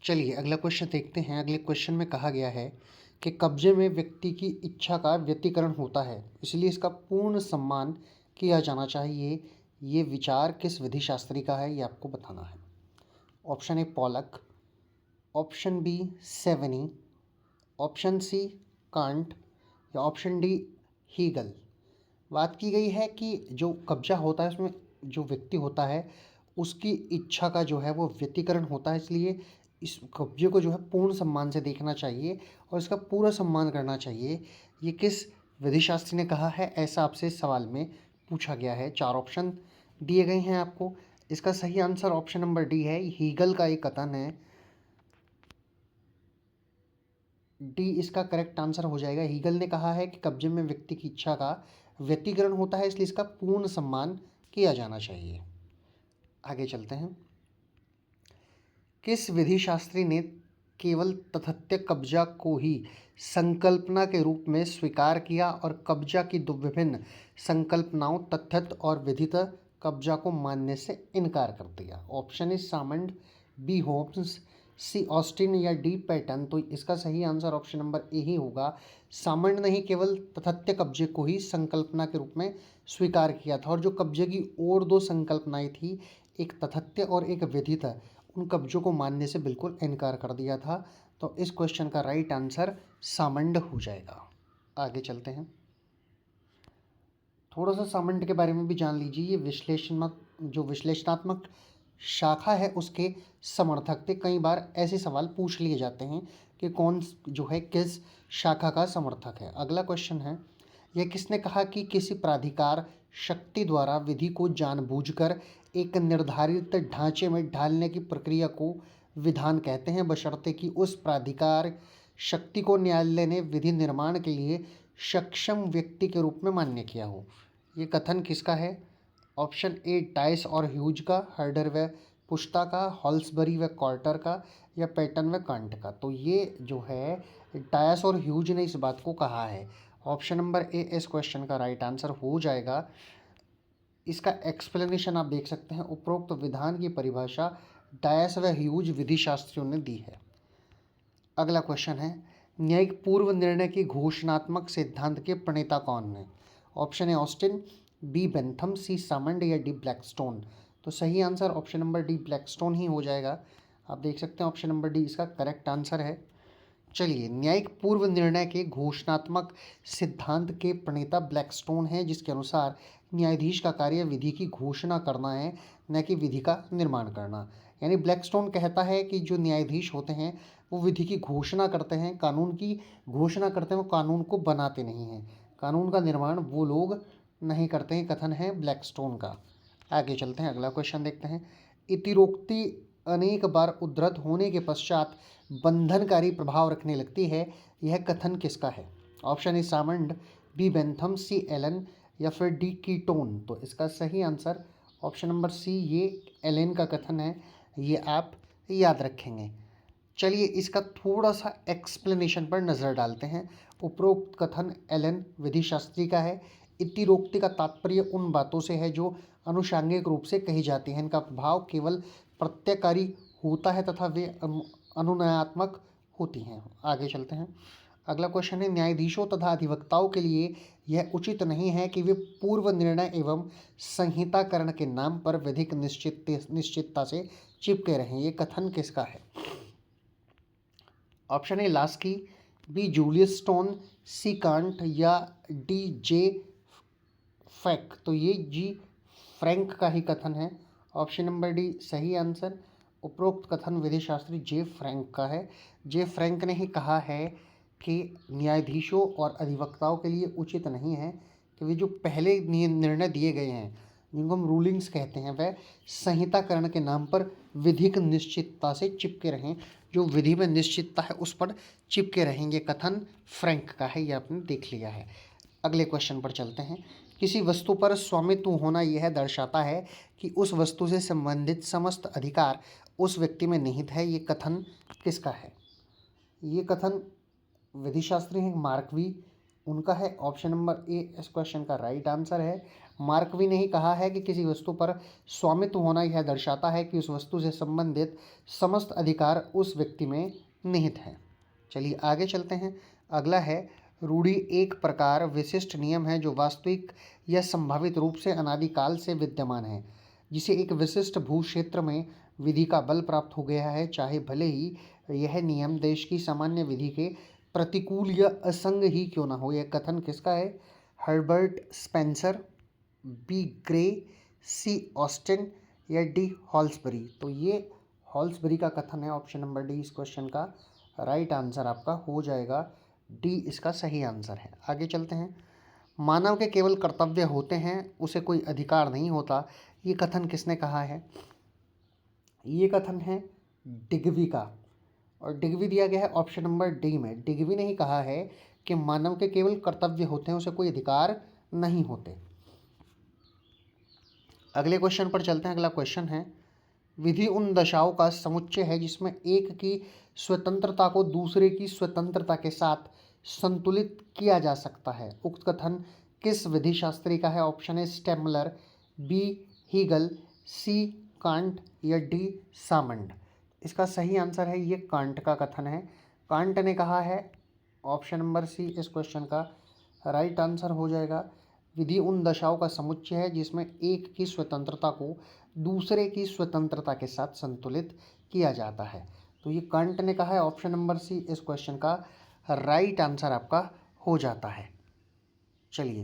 चलिए अगला क्वेश्चन देखते हैं। अगले क्वेश्चन में कहा गया है कि कब्जे में व्यक्ति की इच्छा का व्यतिकरण होता है, इसलिए इसका पूर्ण सम्मान किया जाना चाहिए। ये विचार किस विधि शास्त्री का है, ये आपको बताना है। Option A Pollock, option B Savigny, option C Kant या ऑप्शन डी हीगल। बात की गई है कि जो कब्जा होता है उसमें जो व्यक्ति होता है उसकी इच्छा का जो है वो व्यतिकरण होता है, इसलिए इस कब्जे को जो है पूर्ण सम्मान से देखना चाहिए और इसका पूरा सम्मान करना चाहिए। ये किस विधिशास्त्री ने कहा है, ऐसा आपसे इस सवाल में पूछा गया है। 4 ऑप्शन दिए गए हैं आपको। इसका सही आंसर ऑप्शन नंबर डी है। हीगल का एक कथन है। डी इसका करेक्ट आंसर हो जाएगा। हीगल ने कहा है कि कब्जे में व्यक्ति की इच्छा का व्यतिकरण होता है, इसलिए इसका पूर्ण सम्मान किया जाना चाहिए। आगे चलते हैं। किस विधि शास्त्री ने केवल तथ्य कब्जा को ही संकल्पना के रूप में स्वीकार किया और कब्जा की दो विभिन्न संकल्पनाओं तथ्यत और विधित कब्जा को मानने से इनकार कर दिया? Option A Salmond, B Holmes, C Austin या डी पैटन। तो इसका सही आंसर ऑप्शन नंबर ए ही होगा। सामंड ने ही केवल तथ्य कब्जे को ही संकल्पना के रूप में स्वीकार किया था और जो कब्जे की और दो संकल्पनाएं थी, एक तथ्य और एक विधित, उन कब्जों को मानने से बिल्कुल इनकार कर दिया था। तो इस क्वेश्चन का राइट आंसर सामंड हो जाएगा। आगे चलते हैं। थोड़ा सा सामंड के बारे में भी जान लीजिए। ये विश्लेषणात्मक शाखा है उसके समर्थक थे। कई बार ऐसे सवाल पूछ लिए जाते हैं कि कौन जो है किस शाखा का समर्थक है। अगला क्वेश्चन है, यह किसने कहा कि किसी प्राधिकार शक्ति द्वारा विधि को जानबूझकर एक निर्धारित ढांचे में ढालने की प्रक्रिया को विधान कहते हैं, बशर्ते कि उस प्राधिकार शक्ति को न्यायालय ने विधि निर्माण के लिए सक्षम व्यक्ति के रूप में मान्य किया हो? ये कथन किसका है? ऑप्शन ए टाइस और ह्यूज का, हर्डर व पुश्ता का, हॉल्सबरी व कॉर्टर का या पैटन व कांट का? तो ये जो है टाइस और ह्यूज ने इस बात को कहा है। ऑप्शन नंबर ए इस क्वेश्चन का राइट आंसर हो जाएगा। इसका एक्सप्लेनेशन आप देख सकते हैं। उपरोक्त विधान की परिभाषा डायस व ह्यूज विधि शास्त्रियों ने दी है। अगला क्वेश्चन है, न्यायिक पूर्व निर्णय की घोषणात्मक सिद्धांत के प्रणेता कौन है? Option A Austin, B Bentham, C Salmond या डी ब्लैकस्टोन। तो सही answer option number D Blackstone ही हो जाएगा। आप देख सकते हैं ऑप्शन नंबर डी इसका करेक्ट आंसर है। चलिए, न्यायिक पूर्व निर्णय के घोषणात्मक सिद्धांत के प्रणेता ब्लैकस्टोन है, जिसके अनुसार न्यायाधीश का कार्य विधि की घोषणा करना है, न कि विधि का निर्माण करना। यानी ब्लैकस्टोन कहता है कि जो न्यायाधीश होते हैं वो विधि की घोषणा करते हैं, कानून की घोषणा करते हैं, वो कानून को बनाते नहीं हैं। कानून का निर्माण वो लोग नहीं करते हैं। कथन है ब्लैकस्टोन का। आगे चलते हैं, अगला क्वेश्चन देखते हैं। इतिरोक्ति अनेक बार उद्धृत होने के पश्चात बंधनकारी प्रभाव रखने लगती है, यह कथन किसका है? Option A Salmond, B Bentham, C Allen या फिर डी कीटोन। तो इसका सही आंसर ऑप्शन नंबर सी, ये एलन का कथन है। ये आप याद रखेंगे। चलिए इसका थोड़ा सा एक्सप्लेनेशन पर नज़र डालते हैं। उपरोक्त कथन एलन विधि शास्त्री का है। इतिरोक्ति का तात्पर्य उन बातों से है जो अनुषांगिक रूप से कही जाती हैं। इनका प्रभाव केवल प्रत्ययकारी होता है तथा वे अनुनयात्मक होती हैं। आगे चलते हैं। अगला क्वेश्चन है, न्यायाधीशों तथा अधिवक्ताओं के लिए यह उचित नहीं है कि वे पूर्व निर्णय एवं संहिताकरण के नाम पर विधिक निश्चितता से चिपके रहें। ये कथन किसका है? Option A Laski, B Julius Stone, C Kant या डी जे फैक। तो ये जी फ्रैंक का ही कथन है। ऑप्शन नंबर डी सही आंसर। उपरोक्त कथन विधि शास्त्री जे फ्रैंक का है। जे फ्रैंक ने ही कहा है कि न्यायाधीशों और अधिवक्ताओं के लिए उचित नहीं है कि वे जो पहले निर्णय दिए गए हैं, जिनको हम रूलिंग्स कहते हैं, वह संहिताकरण के नाम पर विधिक निश्चितता से चिपके रहें। जो विधि में निश्चितता है उस पर चिपके रहेंगे। कथन फ्रैंक का है, ये आपने देख लिया है। अगले क्वेश्चन पर चलते हैं। किसी वस्तु पर स्वामित्व होना यह दर्शाता है कि उस वस्तु से संबंधित समस्त अधिकार उस व्यक्ति में निहित है। ये कथन किसका है? ये कथन विधि शास्त्री हैं मार्कवी, उनका है। ऑप्शन नंबर ए इस क्वेश्चन का राइट आंसर है। मार्कवी ने ही कहा है कि किसी वस्तु पर स्वामित्व होना यह दर्शाता है कि उस वस्तु से संबंधित समस्त अधिकार उस व्यक्ति में निहित हैं। चलिए आगे चलते हैं। अगला है रूढ़ि एक प्रकार विशिष्ट नियम है जो वास्तविक या संभावित रूप से अनादिकाल से विद्यमान है, जिसे एक विशिष्ट भू क्षेत्र में विधि का बल प्राप्त हो गया है, चाहे भले ही यह नियम देश की सामान्य विधि के प्रतिकूल या असंग ही क्यों ना हो। यह कथन किसका है? हर्बर्ट स्पेंसर, बी ग्रे, सी ऑस्टिन या डी हॉल्सबरी। तो ये हॉल्सबरी का कथन है। ऑप्शन नंबर डी इस क्वेश्चन का राइट आंसर आपका हो जाएगा। डी इसका सही आंसर है। आगे चलते हैं। मानव के केवल कर्तव्य होते हैं, उसे कोई अधिकार नहीं होता। ये कथन किसने कहा है? ये कथन है डिग्वी का, और डिग्वी दिया गया है ऑप्शन नंबर डी में। डिग्वी ने ही कहा है कि मानव के केवल कर्तव्य होते हैं, उसे कोई अधिकार नहीं होते। अगले क्वेश्चन पर चलते हैं। अगला क्वेश्चन है, विधि उन दशाओं का समुच्चय है जिसमें एक की स्वतंत्रता को दूसरे की स्वतंत्रता के साथ संतुलित किया जा सकता है। उक्त कथन किस विधि शास्त्री का है? ऑप्शन है Stammler, B Hegel, C Kant या डी सामंड। इसका सही आंसर है ये कांट का कथन है। कांट ने कहा है। ऑप्शन नंबर सी इस क्वेश्चन का राइट आंसर हो जाएगा। विधि उन दशाओं का समुच्चय है जिसमें एक की स्वतंत्रता को दूसरे की स्वतंत्रता के साथ संतुलित किया जाता है। तो ये कांट ने कहा है। ऑप्शन नंबर सी इस क्वेश्चन का राइट आंसर आपका हो जाता है। चलिए